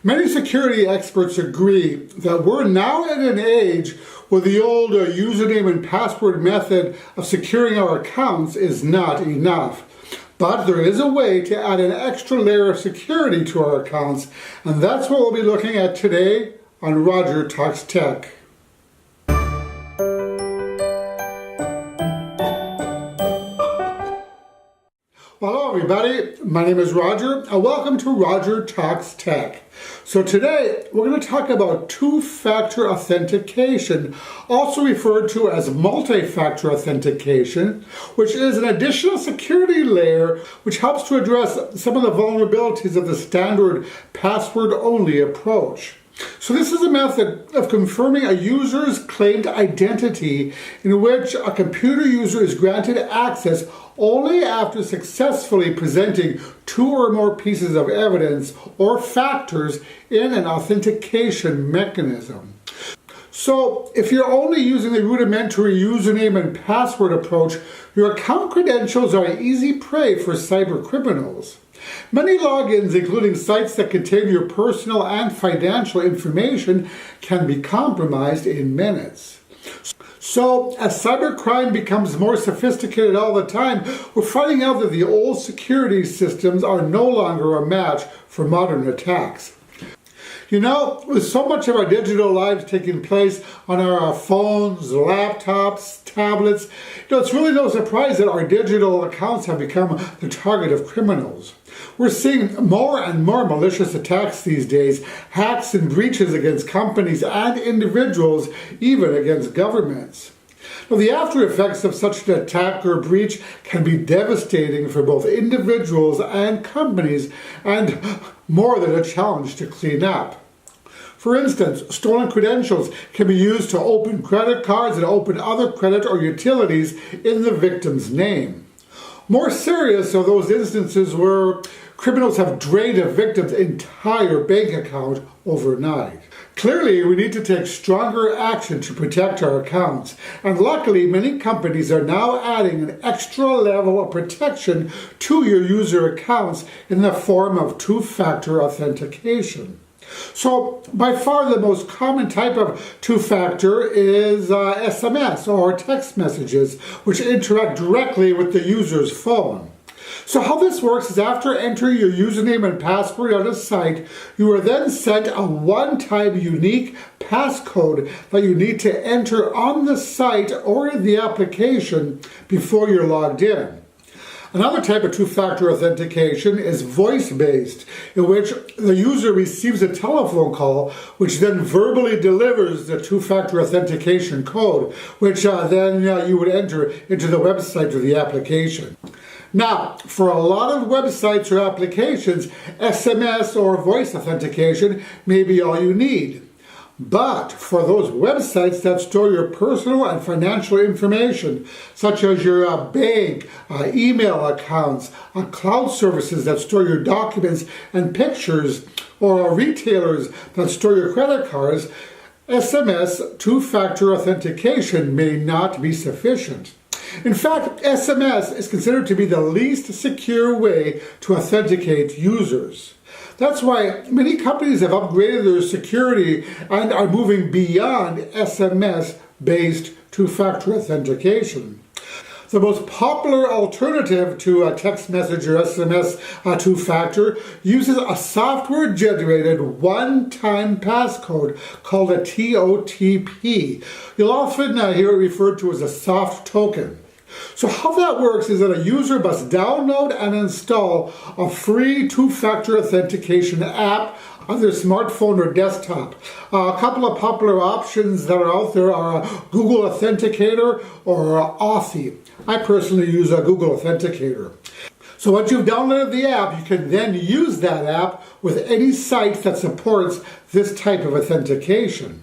Many security experts agree that we're now in an age where the old username and password method of securing our accounts is not enough. But there is a way to add an extra layer of security to our accounts, and that's what we'll be looking at today on Roger Talks Tech. Hello everybody, my name is Roger and welcome to Roger Talks Tech. So today we're going to talk about two-factor authentication, also referred to as multi-factor authentication, which is an additional security layer which helps to address some of the vulnerabilities of the standard password-only approach. So this is a method of confirming a user's claimed identity in which a computer user is granted access only after successfully presenting two or more pieces of evidence or factors in an authentication mechanism. So if you're only using the rudimentary username and password approach, your account credentials are an easy prey for cyber criminals. Many logins, including sites that contain your personal and financial information, can be compromised in minutes. So, as cybercrime becomes more sophisticated all the time, we're finding out that the old security systems are no longer a match for modern attacks. You know, with so much of our digital lives taking place on our phones, laptops, tablets, it's really no surprise that our digital accounts have become the target of criminals. We're seeing more and more malicious attacks these days, hacks and breaches against companies and individuals, even against governments. Now, the after effects of such an attack or breach can be devastating for both individuals and companies, and more than a challenge to clean up. For instance, stolen credentials can be used to open credit cards and open other credit or utilities in the victim's name. More serious are those instances where criminals have drained a victim's entire bank account overnight. Clearly, we need to take stronger action to protect our accounts, and luckily many companies are now adding an extra level of protection to your user accounts in the form of two-factor authentication. So, by far the most common type of two-factor is SMS or text messages, which interact directly with the user's phone. So how this works is after entering your username and password on a site, you are then sent a one-time unique passcode that you need to enter on the site or in the application before you're logged in. Another type of two-factor authentication is voice-based, in which the user receives a telephone call, which then verbally delivers the two-factor authentication code, which then you would enter into the website or the application. Now, for a lot of websites or applications, SMS or voice authentication may be all you need. But for those websites that store your personal and financial information, such as your bank, email accounts, cloud services that store your documents and pictures, or retailers that store your credit cards, SMS two-factor authentication may not be sufficient. In fact, SMS is considered to be the least secure way to authenticate users. That's why many companies have upgraded their security and are moving beyond SMS-based two-factor authentication. The most popular alternative to a text message or SMS two-factor uses a software-generated one-time passcode called a TOTP. You'll often hear it referred to as a soft token. So how that works is that a user must download and install a free two-factor authentication app on their smartphone or desktop. A couple of popular options that are out there are Google Authenticator or Authy. I personally use a Google Authenticator. So once you've downloaded the app, you can then use that app with any site that supports this type of authentication.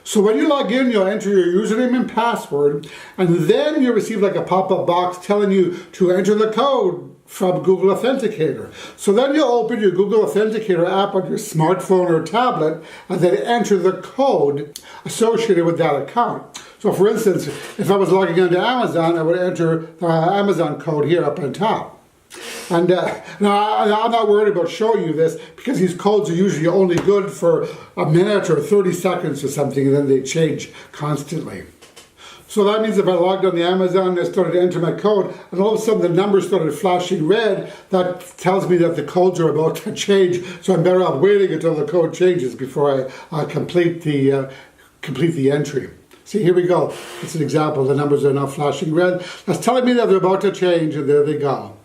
So when you log in, you'll enter your username and password, and then you'll receive like a pop-up box telling you to enter the code from Google Authenticator. So then you'll open your Google Authenticator app on your smartphone or tablet, and then enter the code associated with that account. So for instance, if I was logging into Amazon, I would enter the Amazon code here up on top. And now I'm not worried about showing you this because these codes are usually only good for a minute or 30 seconds or something, and then they change constantly. So that means if I logged on the Amazon and I started to enter my code, and all of a sudden the numbers started flashing red, that tells me that the codes are about to change. So I'm better off waiting until the code changes before I complete the entry. See, here we go. It's an example. The numbers are now flashing red. That's telling me that they're about to change, and there they go.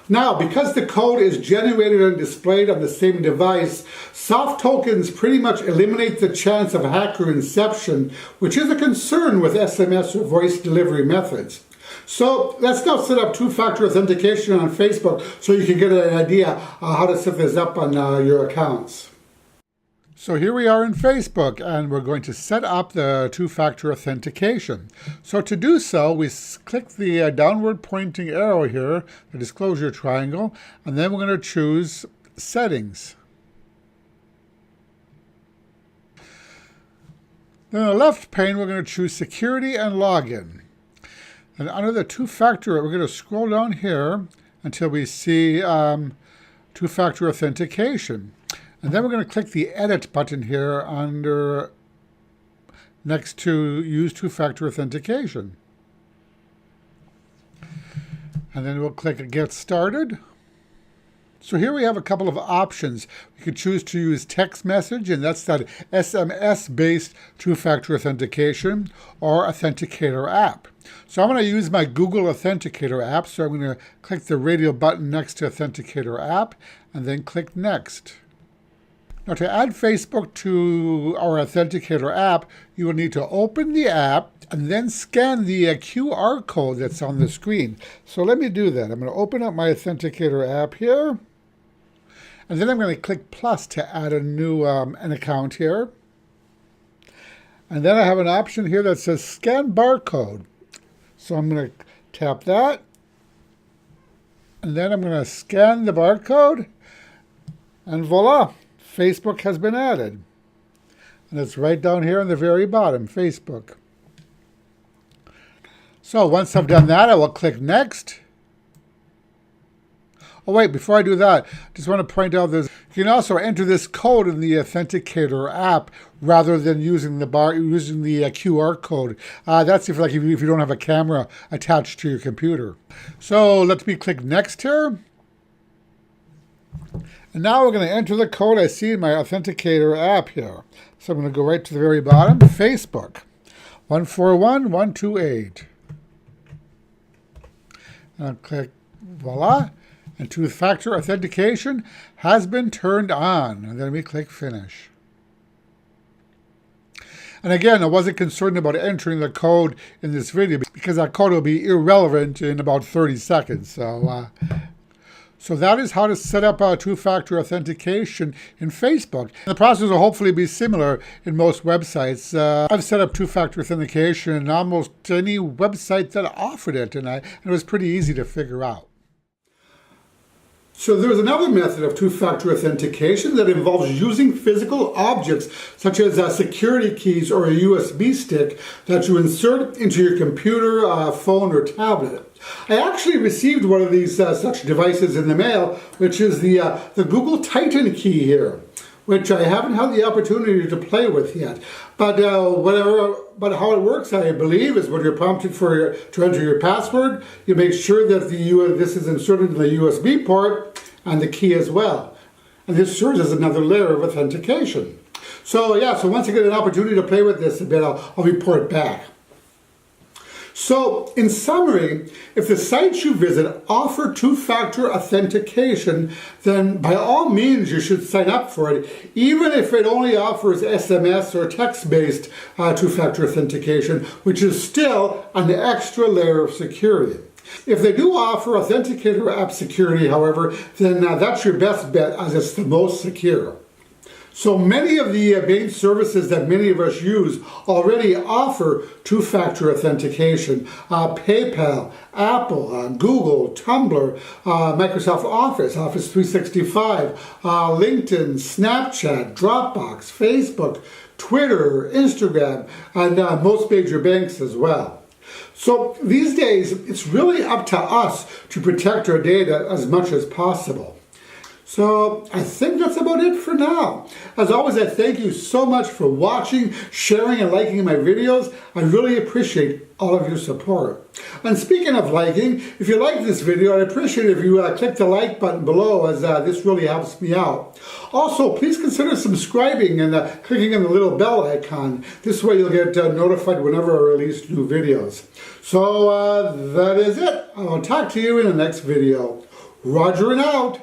Now, because the code is generated and displayed on the same device, soft tokens pretty much eliminate the chance of hacker inception, which is a concern with SMS or voice delivery methods. So let's now set up two-factor authentication on Facebook so you can get an idea how to set this up on your accounts. So here we are in Facebook, and we're going to set up the two-factor authentication. So to do so, we click the downward pointing arrow here, the disclosure triangle, and then we're going to choose Settings. Then in the left pane, we're going to choose Security and Login. And under the two-factor, we're going to scroll down here until we see two-factor authentication. And then we're going to click the Edit button here under next to Use Two-Factor Authentication. And then we'll click Get Started. So here we have a couple of options. We could choose to use text message, and that's that SMS-based two-factor authentication, or Authenticator app. So I'm going to use my Google Authenticator app, so I'm going to click the radio button next to Authenticator app, and then click Next. Now, to add Facebook to our Authenticator app, you will need to open the app and then scan the QR code that's on the screen. So let me do that. I'm going to open up my Authenticator app here, and then I'm going to click plus to add a new an account here. And then I have an option here that says Scan Barcode. So I'm going to tap that, and then I'm going to scan the barcode, and voila! Facebook has been added. And it's right down here on the very bottom, Facebook. So once I've done that, I will click Next. Oh wait, before I do that, I just want to point out that you can also enter this code in the Authenticator app rather than using the QR code. That's if you don't have a camera attached to your computer. So let me click Next here. And now we're going to enter the code I see in my Authenticator app here. So I'm going to go right to the very bottom, Facebook, 141128. And I'll click voila, and two-factor authentication has been turned on. And then we click Finish. And again, I wasn't concerned about entering the code in this video because that code will be irrelevant in about 30 seconds. So that is how to set up two-factor authentication in Facebook. The process will hopefully be similar in most websites. I've set up two-factor authentication in almost any website that offered it, and it was pretty easy to figure out. So there's another method of two-factor authentication that involves using physical objects such as security keys or a USB stick that you insert into your computer, phone, or tablet. I actually received one of these such devices in the mail, which is the Google Titan key here, which I haven't had the opportunity to play with yet. But but how it works, I believe, is when you're prompted to enter your password, you make sure that this is inserted in the USB port and the key as well. And this serves as another layer of authentication. So yeah, so once I get an opportunity to play with this a bit, I'll report back. So, in summary, if the sites you visit offer two-factor authentication, then by all means you should sign up for it, even if it only offers SMS or text-based two-factor authentication, which is still an extra layer of security. If they do offer Authenticator app security, however, then that's your best bet as it's the most secure. So many of the main services that many of us use already offer two-factor authentication. PayPal, Apple, Google, Tumblr, Microsoft Office, Office 365, LinkedIn, Snapchat, Dropbox, Facebook, Twitter, Instagram, and most major banks as well. So these days, it's really up to us to protect our data as much as possible. So I think that's about it for now. As always, I thank you so much for watching, sharing, and liking my videos. I really appreciate all of your support. And speaking of liking, if you like this video, I'd appreciate it if you click the like button below, as this really helps me out. Also, please consider subscribing and clicking on the little bell icon. This way you'll get notified whenever I release new videos. So that is it. I'll talk to you in the next video. Roger and out.